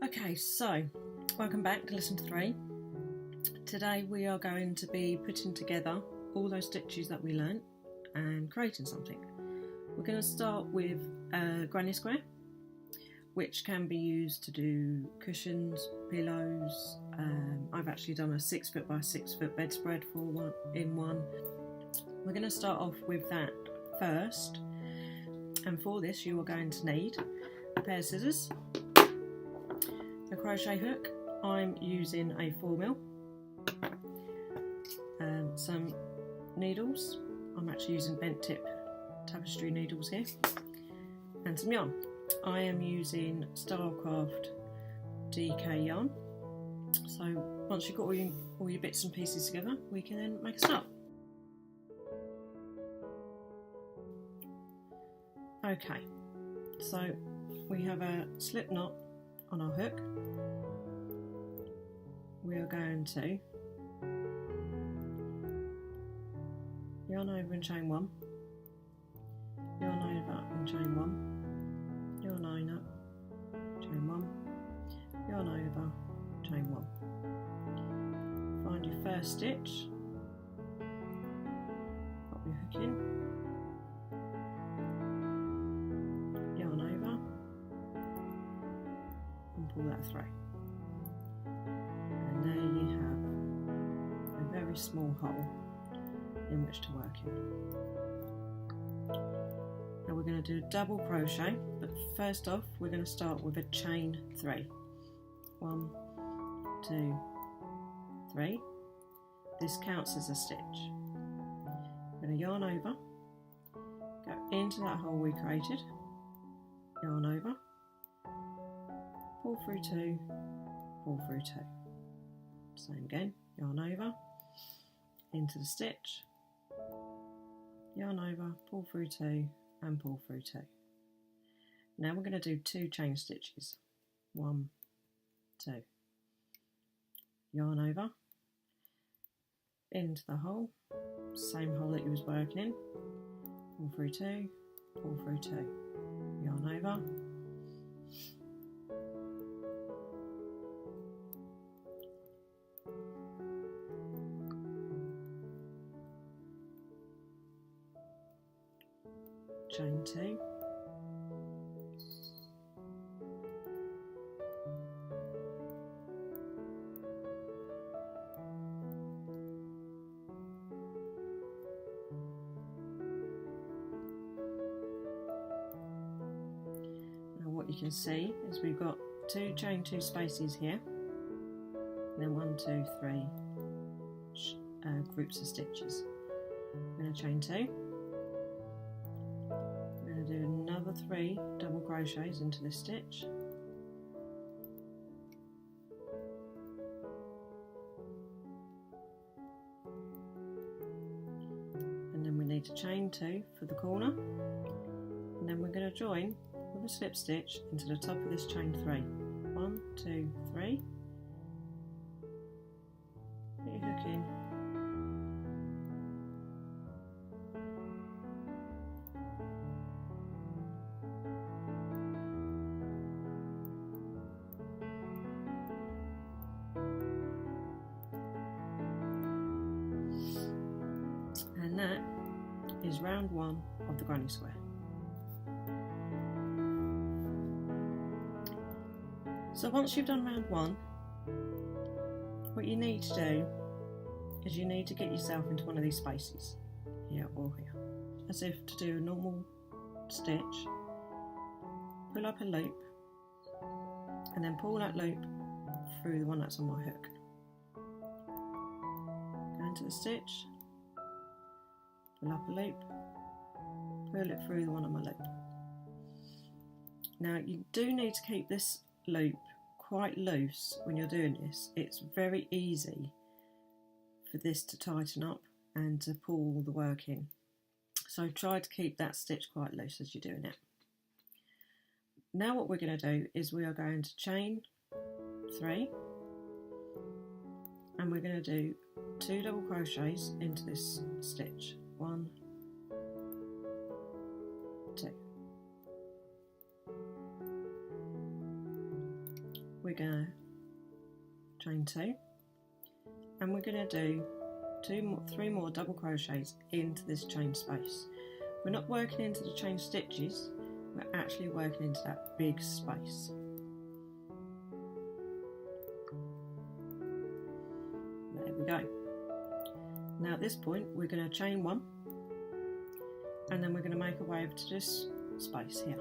Okay, so welcome back to lesson 3. Today we are going to be putting together all those stitches that we learnt and creating something. We're going to start with a granny square, which can be used to do cushions, pillows. I've actually done a 6 foot by 6 foot bedspread for one in one. We're going to start off with that first, and for this you are going to need a pair of scissors, a crochet hook. I'm using a 4mm, some needles. I'm actually using bent tip tapestry needles here, and some yarn. I am using Starcraft DK yarn. So once you've got all your bits and pieces together, we can then make a start. Okay, so we have a slip knot on our hook. We are going to yarn over and chain 1, yarn over and chain 1, yarn over, chain 1, yarn over, chain 1. Find your first stitch, pop your hook in, yarn over and pull that through. And there you have a very small hole in which to work in. Now we're going to do a double crochet, but first off we're going to start with a chain 3. 1, 2, 3. This counts as a stitch. We're going to yarn over, go into that hole we created, yarn over, pull through 2, pull through 2. Same again, yarn over, into the stitch, yarn over, pull through 2 and pull through 2. Now we're going to do 2 chain stitches. 1, 2. Yarn over, into the hole, same hole that you was working in, pull through 2, pull through 2. Yarn over, chain 2, now what you can see is we've got 2 chain 2 spaces here, and then 1, 2, 3 groups of stitches. I'm going to chain 2. Do another 3 double crochets into this stitch, and then we need to chain 2 for the corner, and then we're going to join with a slip stitch into the top of this chain 3. 1, 2, 3. Put your hook in, and that is round 1 of the granny square. So once you've done round 1, what you need to do is you need to get yourself into one of these spaces, here or here, as if to do a normal stitch. Pull up a loop and then pull that loop through the one that's on my hook. Go into the stitch, pull up a loop, pull it through the one on my loop. Now you do need to keep this loop quite loose when you're doing this. It's very easy for this to tighten up and to pull all the work in. So try to keep that stitch quite loose as you're doing it. Now what we're going to do is we are going to chain 3, and we're going to do 2 double crochets into this stitch. 1, 2. we're going to chain 2, and we're going to do 3 more double crochets into this chain space. We're not working into the chain stitches, we're actually working into that big space. There we go. Now at this point we're going to chain 1, and then we're going to make our way over to this space here.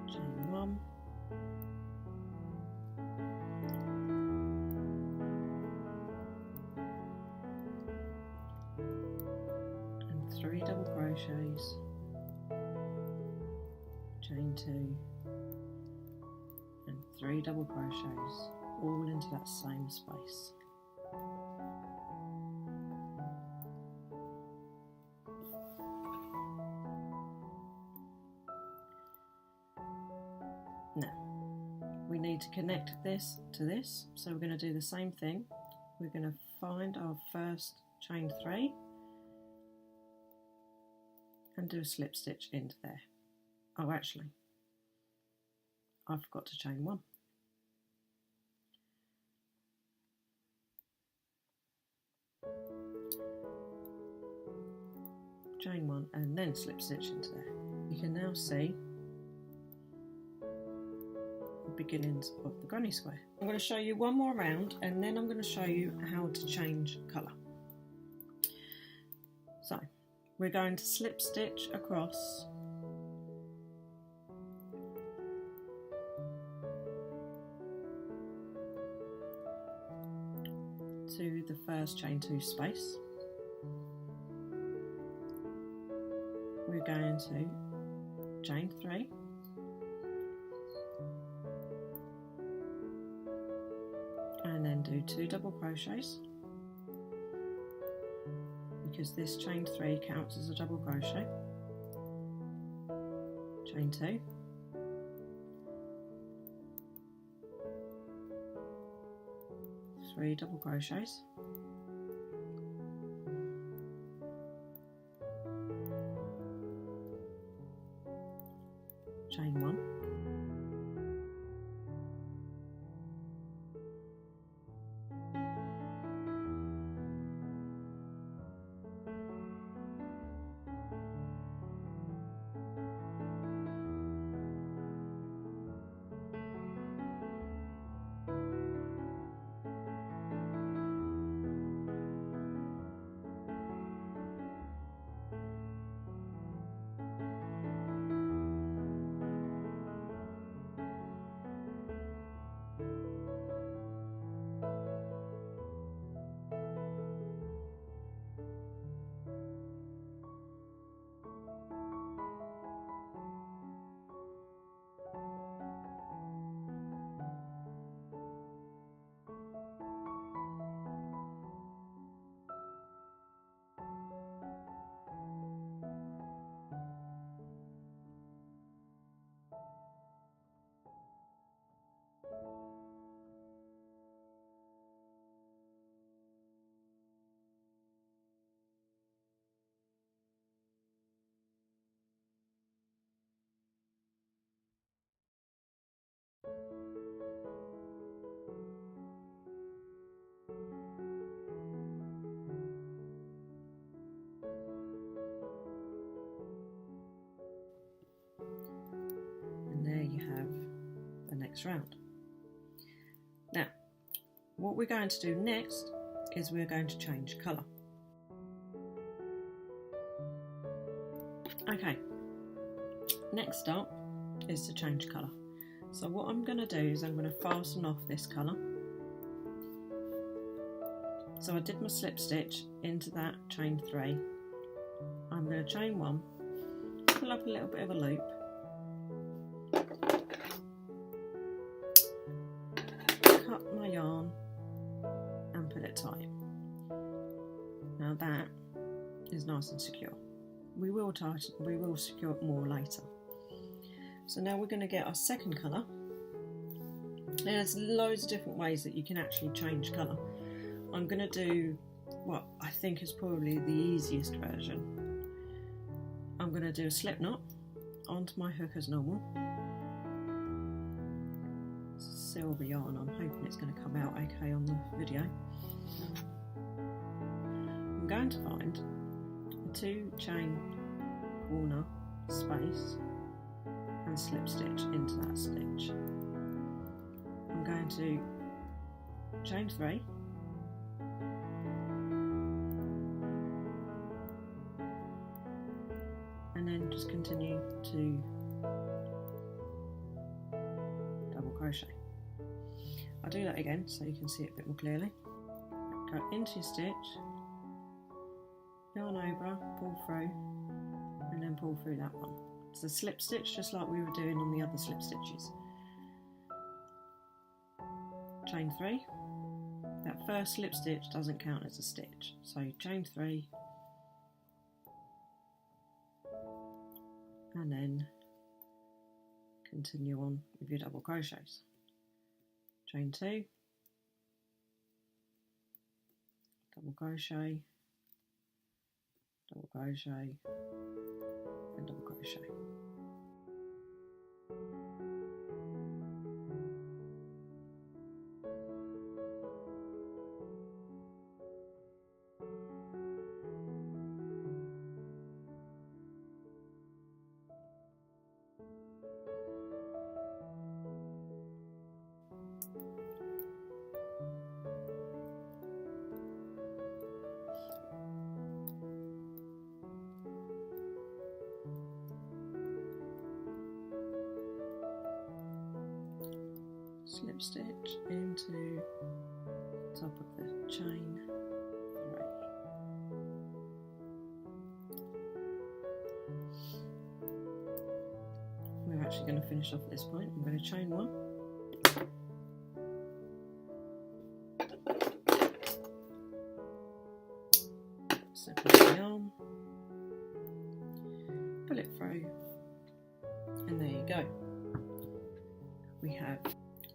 Chain 1, and 3 double crochets, chain 2, and 3 double crochets, all into that same space. Now, we need to connect this to this, so we're going to do the same thing. We're going to find our first chain 3 and do a slip stitch into there. Oh, actually, I forgot to chain 1. Chain 1 and then slip stitch into there. You can now see beginnings of the granny square. I'm going to show you one more round, and then I'm going to show you how to change colour. So we're going to slip stitch across to the first chain 2 space. We're going to chain 3, and then do 2 double crochets, because this chain 3 counts as a double crochet. Chain 2, three double crochets, chain 1, and there you have the next round. Now, what we're going to do next is we're going to change colour. Okay, Next up is to change colour. So what I'm going to do is I'm going to fasten off this colour. So I did my slip stitch into that chain 3. I'm going to chain 1, pull up a little bit of a loop, cut my yarn and put it tight. Now that is nice and secure. We will secure it more later. So now we're going to get our second colour. There's loads of different ways that you can actually change colour. I'm going to do what I think is probably the easiest version. I'm going to do a slip knot onto my hook as normal. Silver yarn, I'm hoping it's going to come out okay on the video. I'm going to find a 2 chain corner space and slip stitch into that stitch. I'm going to chain 3, and then just continue to double crochet. I'll do that again so you can see it a bit more clearly. Go into your stitch, yarn over, pull through, and then pull through that one. It's a slip stitch just like we were doing on the other slip stitches. Chain 3. That first slip stitch doesn't count as a stitch, so chain 3 and then continue on with your double crochets. Chain 2, double crochet, double crochet and double crochet. Slip stitch into the top of the chain 3. We're actually going to finish off at this point. I'm going to chain 1, separate the yarn, pull it through, and there you go. We have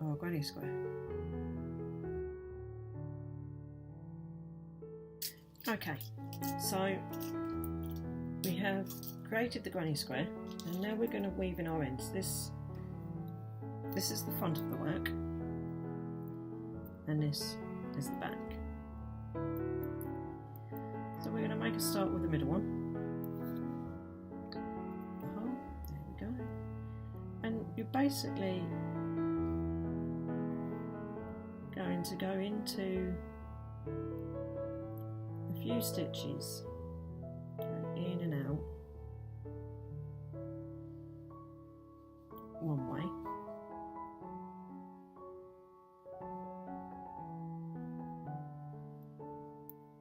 our granny square. Okay, so we have created the granny square, and now we're going to weave in our ends. This is the front of the work, and this is the back. So we're going to make a start with the middle one. There we go. And you're basically going to go into a few stitches, in and out, one way,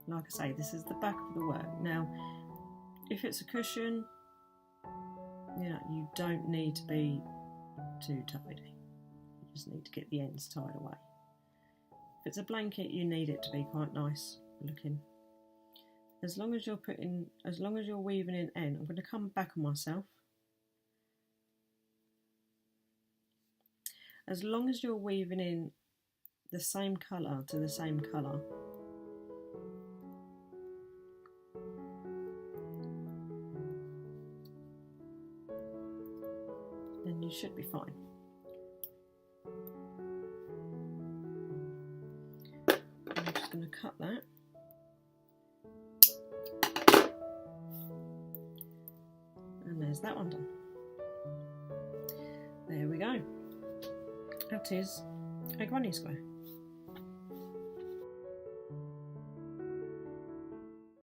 like I say, this is the back of the work. Now if it's a cushion, you don't need to be too tidy, you just need to get the ends tied away. If it's a blanket, you need it to be quite nice looking. As long as you're weaving in end, I'm going to come back on myself. As long as you're weaving in the same colour to the same colour, then you should be fine. I'm just going to cut that. And there's that one done. There we go. That is a granny square.